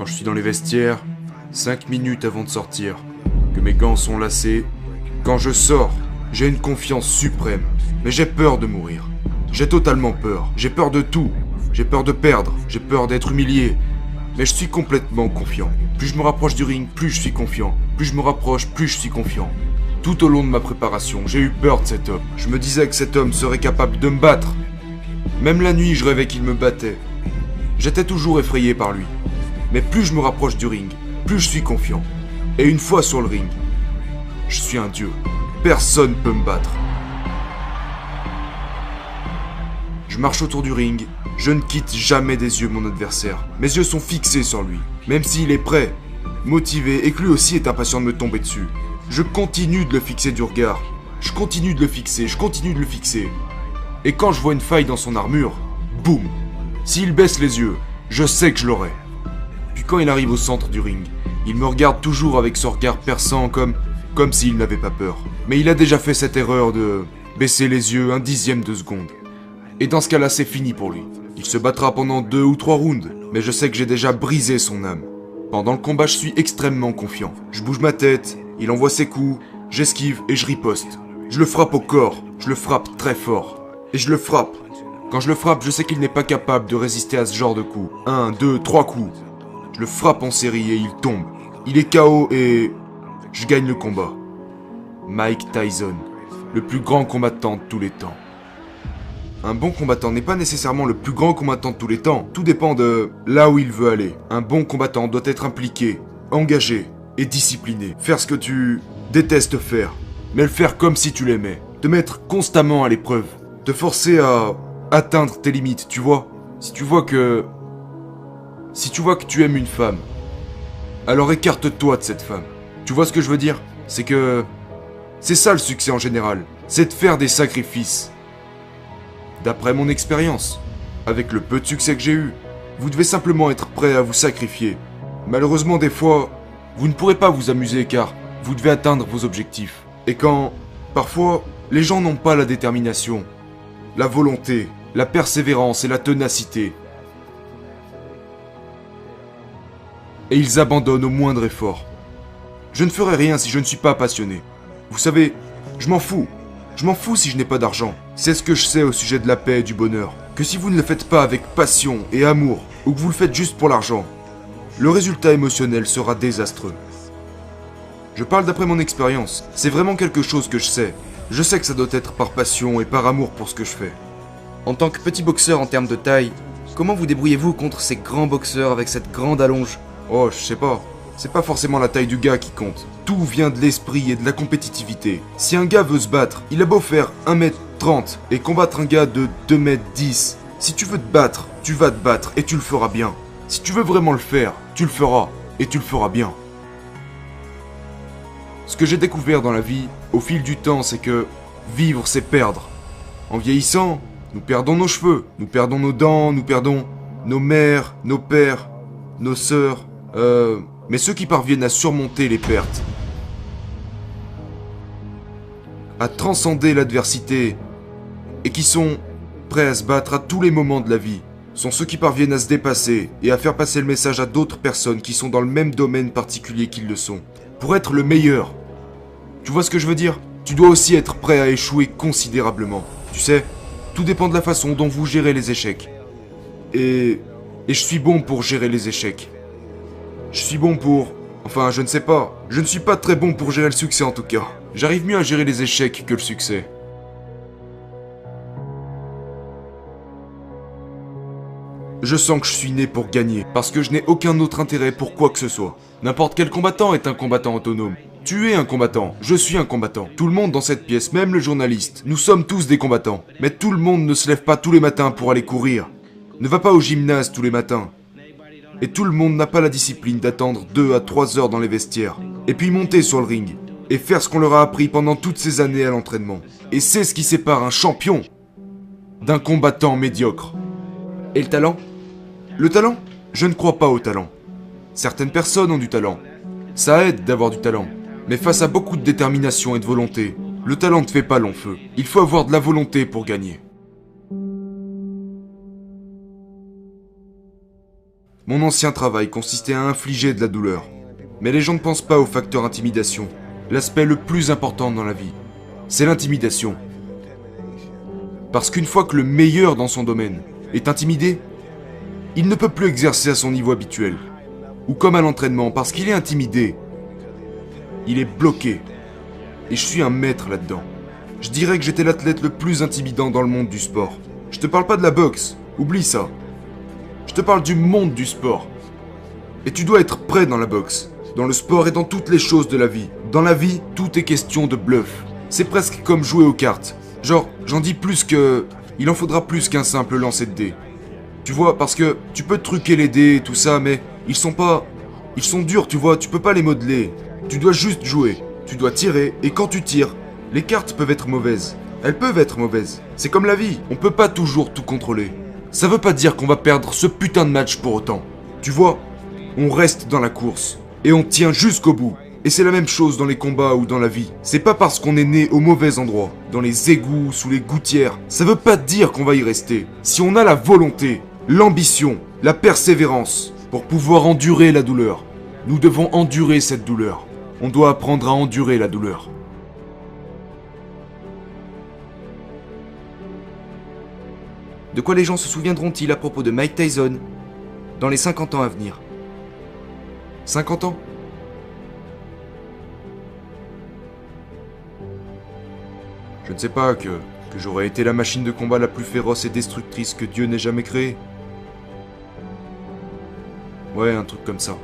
Quand je suis dans les vestiaires, 5 minutes avant de sortir, que mes gants sont lacés, quand je sors, j'ai une confiance suprême. Mais j'ai peur de mourir. J'ai totalement peur. J'ai peur de tout. J'ai peur de perdre. J'ai peur d'être humilié. Mais je suis complètement confiant. Plus je me rapproche du ring, plus je suis confiant. Plus je me rapproche, plus je suis confiant. Tout au long de ma préparation, j'ai eu peur de cet homme. Je me disais que cet homme serait capable de me battre. Même la nuit, je rêvais qu'il me battait. J'étais toujours effrayé par lui. Mais plus je me rapproche du ring, plus je suis confiant. Et une fois sur le ring, je suis un dieu. Personne peut me battre. Je marche autour du ring, je ne quitte jamais des yeux mon adversaire. Mes yeux sont fixés sur lui, même s'il est prêt, motivé et que lui aussi est impatient de me tomber dessus. Je continue de le fixer du regard. Je continue de le fixer, je continue de le fixer. Et quand je vois une faille dans son armure, boum. S'il baisse les yeux, je sais que je l'aurai. Puis quand il arrive au centre du ring, il me regarde toujours avec son regard perçant comme s'il n'avait pas peur. Mais il a déjà fait cette erreur de baisser les yeux un dixième de seconde. Et dans ce cas-là, c'est fini pour lui. Il se battra pendant 2 ou 3 rounds, mais je sais que j'ai déjà brisé son âme. Pendant le combat, je suis extrêmement confiant. Je bouge ma tête, il envoie ses coups, j'esquive et je riposte. Je le frappe au corps, je le frappe très fort. Et je le frappe. Quand je le frappe, je sais qu'il n'est pas capable de résister à ce genre de coups. 1, 2, 3 coups. Je le frappe en série et il tombe. Il est KO et je gagne le combat. Mike Tyson, le plus grand combattant de tous les temps. Un bon combattant n'est pas nécessairement le plus grand combattant de tous les temps. Tout dépend de là où il veut aller. Un bon combattant doit être impliqué, engagé et discipliné. Faire ce que tu détestes faire, mais le faire comme si tu l'aimais. Te mettre constamment à l'épreuve. Te forcer à atteindre tes limites, tu vois. Si tu vois que tu aimes une femme, alors écarte-toi de cette femme. Tu vois ce que je veux dire? C'est ça le succès en général. C'est de faire des sacrifices. D'après mon expérience, avec le peu de succès que j'ai eu, vous devez simplement être prêt à vous sacrifier. Malheureusement, des fois, vous ne pourrez pas vous amuser car vous devez atteindre vos objectifs. Et quand, parfois, les gens n'ont pas la détermination, la volonté, la persévérance et la ténacité, et ils abandonnent au moindre effort. Je ne ferai rien si je ne suis pas passionné. Vous savez, je m'en fous. Je m'en fous si je n'ai pas d'argent. C'est ce que je sais au sujet de la paix et du bonheur. Que si vous ne le faites pas avec passion et amour, ou que vous le faites juste pour l'argent, le résultat émotionnel sera désastreux. Je parle d'après mon expérience. C'est vraiment quelque chose que je sais. Je sais que ça doit être par passion et par amour pour ce que je fais. En tant que petit boxeur en termes de taille, comment vous débrouillez-vous contre ces grands boxeurs avec cette grande allonge? Oh, je sais pas. C'est pas forcément la taille du gars qui compte. Tout vient de l'esprit et de la compétitivité. Si un gars veut se battre, il a beau faire 1m30 et combattre un gars de 2m10. Si tu veux te battre, tu vas te battre et tu le feras bien. Si tu veux vraiment le faire, tu le feras et tu le feras bien. Ce que j'ai découvert dans la vie, au fil du temps, c'est que vivre, c'est perdre. En vieillissant, nous perdons nos cheveux, nous perdons nos dents, nous perdons nos mères, nos pères, nos sœurs, mais ceux qui parviennent à surmonter les pertes, à transcender l'adversité et qui sont prêts à se battre à tous les moments de la vie, sont ceux qui parviennent à se dépasser et à faire passer le message à d'autres personnes qui sont dans le même domaine particulier qu'ils le sont. Pour être le meilleur, tu vois ce que je veux dire? Tu dois aussi être prêt à échouer considérablement. Tu sais, tout dépend de la façon dont vous gérez les échecs. Et je suis bon pour gérer les échecs. Je suis bon pour... Enfin, je ne sais pas. Je ne suis pas très bon pour gérer le succès en tout cas. J'arrive mieux à gérer les échecs que le succès. Je sens que je suis né pour gagner, parce que je n'ai aucun autre intérêt pour quoi que ce soit. N'importe quel combattant est un combattant autonome. Tu es un combattant, je suis un combattant. Tout le monde dans cette pièce, même le journaliste, nous sommes tous des combattants. Mais tout le monde ne se lève pas tous les matins pour aller courir. Ne va pas au gymnase tous les matins. Et tout le monde n'a pas la discipline d'attendre 2 à 3 heures dans les vestiaires. Et puis monter sur le ring. Et faire ce qu'on leur a appris pendant toutes ces années à l'entraînement. Et c'est ce qui sépare un champion d'un combattant médiocre. Et le talent? Le talent? Je ne crois pas au talent. Certaines personnes ont du talent. Ça aide d'avoir du talent. Mais face à beaucoup de détermination et de volonté, le talent ne fait pas long feu. Il faut avoir de la volonté pour gagner. Mon ancien travail consistait à infliger de la douleur. Mais les gens ne pensent pas au facteur intimidation. L'aspect le plus important dans la vie, c'est l'intimidation. Parce qu'une fois que le meilleur dans son domaine est intimidé, il ne peut plus exercer à son niveau habituel. Ou comme à l'entraînement, parce qu'il est intimidé, il est bloqué. Et je suis un maître là-dedans. Je dirais que j'étais l'athlète le plus intimidant dans le monde du sport. Je te parle pas de la boxe, oublie ça. Je te parle du monde du sport. Et tu dois être prêt dans la boxe, dans le sport et dans toutes les choses de la vie. Dans la vie, tout est question de bluff. C'est presque comme jouer aux cartes. Genre, j'en dis plus que... Il en faudra plus qu'un simple lancer de dés. Tu vois, parce que tu peux truquer les dés et tout ça, mais ils sont pas... Ils sont durs, tu vois, tu peux pas les modeler. Tu dois juste jouer. Tu dois tirer, et quand tu tires, les cartes peuvent être mauvaises. Elles peuvent être mauvaises. C'est comme la vie, on peut pas toujours tout contrôler. Ça veut pas dire qu'on va perdre ce putain de match pour autant. Tu vois, on reste dans la course. Et on tient jusqu'au bout. Et c'est la même chose dans les combats ou dans la vie. C'est pas parce qu'on est né au mauvais endroit, dans les égouts, sous les gouttières, ça veut pas dire qu'on va y rester. Si on a la volonté, l'ambition, la persévérance, pour pouvoir endurer la douleur, nous devons endurer cette douleur. On doit apprendre à endurer la douleur. De quoi les gens se souviendront-ils à propos de Mike Tyson dans les 50 ans à venir? 50 ans? Je ne sais pas, que j'aurais été la machine de combat la plus féroce et destructrice que Dieu n'ait jamais créée. Ouais, un truc comme ça.